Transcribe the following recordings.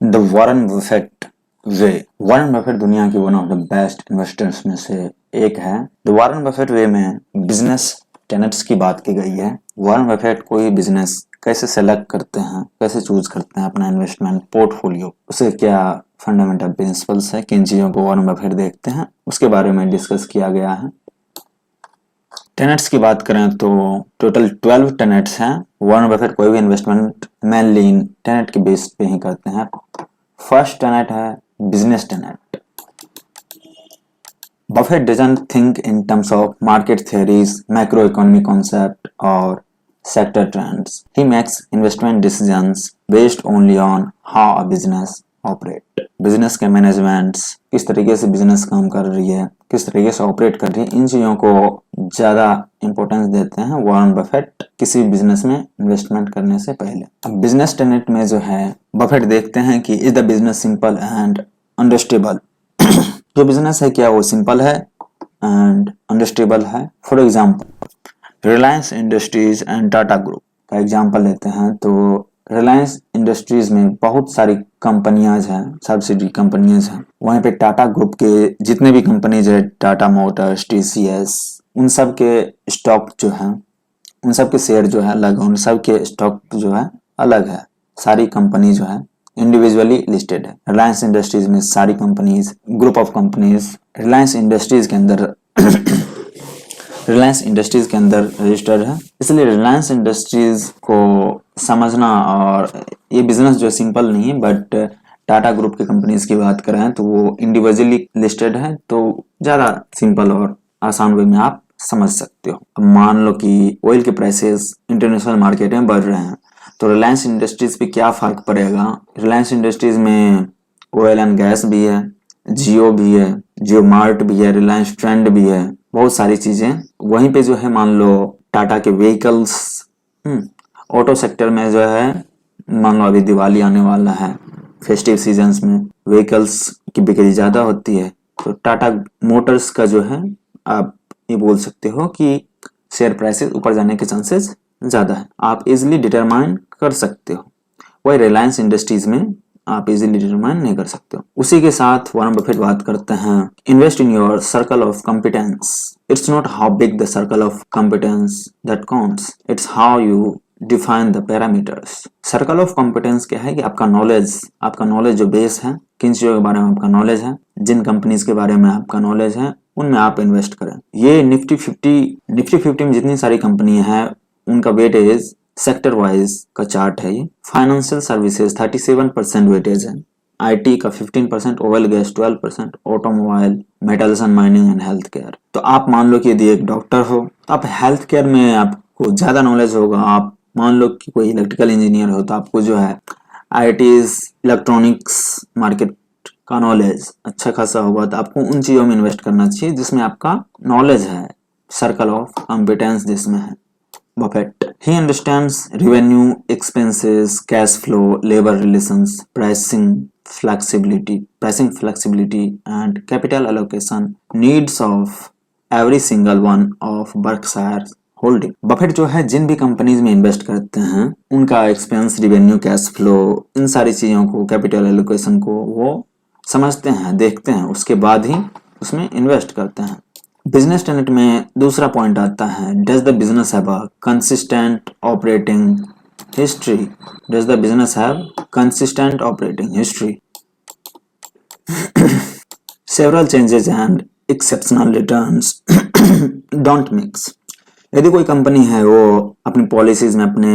The Warren Buffett way. Warren Buffett दुनिया की one of the best investors में से एक है। द वॉरेन बफेट वे में बिजनेस टेनेट्स की बात की गई है। वॉरेन बफेट कोई बिजनेस कैसे सेलेक्ट करते हैं, कैसे चूज करते हैं अपना इन्वेस्टमेंट पोर्टफोलियो, उसे क्या फंडामेंटल प्रिंसिपल्स है, किन चीजों को वॉरेन बफेट देखते हैं, उसके बारे में डिस्कस किया गया है। टेनेट्स की बात करें तो टोटल 12 टेनेट्स हैं। वॉरेन बफेट कोई भी इन्वेस्टमेंट मेनली इन टेनेट के बेस पे ही करते हैं। फर्स्ट टेनेट है business Tenet. Buffett doesn't think in terms of market theories, macroeconomic concept, or sector trends. He makes investment decisions based only on how a business operate. Business के managements किस तरीके से business काम कर रही है, किस तरीके से ऑपरेट कर रही है, इन चीजों को ज्यादा इंपॉर्टेंस देते हैं वॉरेन बफेट किसी बिजनेस में इन्वेस्टमेंट करने से पहले। अब बिजनेस टेनेट में जो है बफेट देखते हैं कि is the business simple and understandable. जो बिजनेस है क्या वो सिंपल है एंड अंडरस्टेबल है। For example Reliance industries and Tata group का एग्जांपल लेते हैं तो रिलायंस इंडस्ट्रीज में बहुत सारी कंपनियां हैं, सब्सिडी कंपनियां हैं। वहीं पे टाटा ग्रुप के जितने भी कंपनीज है, टाटा मोटर्स, टीसीएस, उन सब के स्टॉक जो है, उन सब के शेयर जो है अलग, उन सब के स्टॉक जो है अलग है। सारी कंपनी जो है इंडिविजुअली लिस्टेड है। रिलायंस इंडस्ट्रीज में सारी companies, group of companies Reliance industries के अंदर रिलायंस इंडस्ट्रीज के अंदर रजिस्टर्ड है। इसलिए रिलायंस इंडस्ट्रीज को समझना, और ये बिजनेस जो सिंपल नहीं है, बट टाटा ग्रुप की कंपनीज की बात करें तो वो इंडिविजुअली लिस्टेड है, तो ज्यादा सिंपल और आसान वे में आप समझ सकते हो। अब मान लो कि ऑयल के प्राइसेस इंटरनेशनल मार्केट में बढ़ रहे हैं तो रिलायंस इंडस्ट्रीज पे क्या फर्क पड़ेगा। रिलायंस इंडस्ट्रीज में ऑयल एंड गैस भी है, जियो भी है, जियो मार्ट भी है, रिलायंस ट्रेंड भी है, बहुत सारी चीजें। वहीं पे जो है मान लो टाटा के व्हीकल्स, ऑटो सेक्टर में जो है मान लो अभी दिवाली आने वाला है, फेस्टिव सीजन्स में व्हीकल्स की बिक्री ज्यादा होती है, तो टाटा मोटर्स का जो है आप ये बोल सकते हो कि शेयर प्राइसेस ऊपर जाने के चांसेस ज्यादा है, आप इजिली डिटरमाइन कर सकते हो। वही रिलायंस इंडस्ट्रीज में आप इजिली डिटरमाइन नहीं कर सकते हो। उसी के साथ वॉरेन बफेट बात करते हैं invest in your circle of competence. It's not how big the circle of competence that counts, it's how you define the parameters. Circle of competence क्या है कि आपका नॉलेज जो बेस है, किन चीजों के बारे में आपका नॉलेज है, जिन कंपनीज के बारे में आपका नॉलेज है, उनमें आप इन्वेस्ट करें। ये निफ्टी 50 में जितनी सारी कंपनियां हैं उनका वेटेज सेक्टर वाइज का चार्ट है। ये फाइनेंशियल सर्विसेज 37% वेटेज है, आईटी का 15%, oil gas 12%, automobile, metals and mining and health care. तो आप मान लो कि यदि एक डॉक्टर हो तो आप हेल्थ केयर में आपको ज्यादा नॉलेज होगा। आप मान लो कि कोई इलेक्ट्रिकल इंजीनियर हो तो आपको जो है आईटीज, इलेक्ट्रॉनिक्स मार्केट का नॉलेज अच्छा खासा होगा, तो आपको उन चीजों में इन्वेस्ट करना चाहिए जिसमें आपका नॉलेज है, सर्कल ऑफ कॉम्पिटेंस जिसमें है। Buffett. He understands revenue, expenses, cash flow, labor relations, pricing flexibility, and capital allocation needs of every single one of Berkshire's holding. Buffett जो है जिन भी कंपनीज में इन्वेस्ट करते हैं उनका एक्सपेंस, रिवेन्यू, कैश फ्लो, इन सारी चीजों को, कैपिटल एलोकेशन को वो समझते हैं, देखते हैं, उसके बाद ही उसमें इन्वेस्ट करते हैं। बिजनेस टेनेट में दूसरा पॉइंट आता है does the business have a consistent operating history. Does the business have consistent operating history, several changes and exceptional returns don't mix. यदि कोई कंपनी है वो अपनी पॉलिसीज में, अपने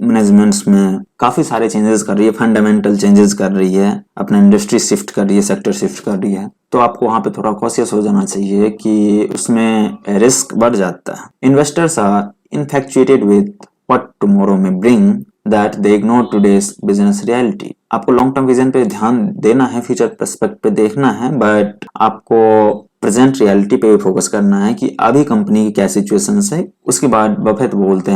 मैनेजमेंट्स में काफी सारे चेंजेस कर रही है, फंडामेंटल चेंजेस कर रही है, अपना इंडस्ट्री शिफ्ट कर रही है, सेक्टर शिफ्ट कर रही है, तो आपको वहां पे थोड़ा कॉशियस हो जाना चाहिए कि उसमें रिस्क बढ़ जाता है। Investors are infatuated with what tomorrow may bring that they ignore today's business reality. आपको लॉन्ग टर्म विजन पे ध्यान देना है, फ्यूचर पर्सपेक्ट पे देखना है, बट आपको प्रेजेंट रियलिटी पे फोकस करना है कि अभी कंपनी की क्या सिचुएशन है। उसके बाद बफेट बोलते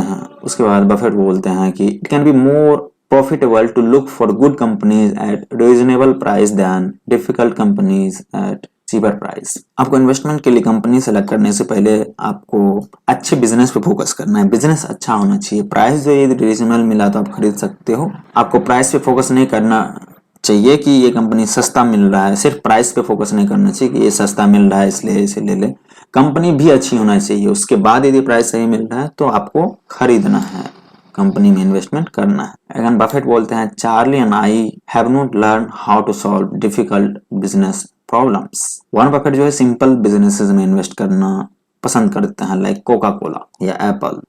हैं कि it can be more profitable to look for good companies at reasonable price than difficult companies at cheaper price. आपको इन्वेस्टमेंट के लिए कंपनी सेलेक्ट करने से पहले आपको अच्छे बिजनेस पे फोकस करना है। बिजनेस अच्छा होना चाहिए। प्राइस जो ये रीजनेबल मिला तो आप खरीद सकते हो। आपको प्राइस पे फोकस नहीं करना चाहिए कि ये कंपनी सस्ता मिल रहा है, सिर्फ प्राइस पे फोकस नहीं करना चाहिए कि ये सस्ता मिल रहा है इसलिए इसे ले ले। कंपनी भी अच्छी होना चाहिए, उसके बाद यदि प्राइस सही मिल रहा है तो आपको खरीदना है, कंपनी में इन्वेस्टमेंट करना है। एगन बफेट बोलते हैं, Charlie and I have not learn how to solve difficult business problems. Warren Buffett जो है सिंपल बिजनेसेस में इन्वेस्ट करना पसंद करते हैं, लाइक कोका कोला या एप्पल।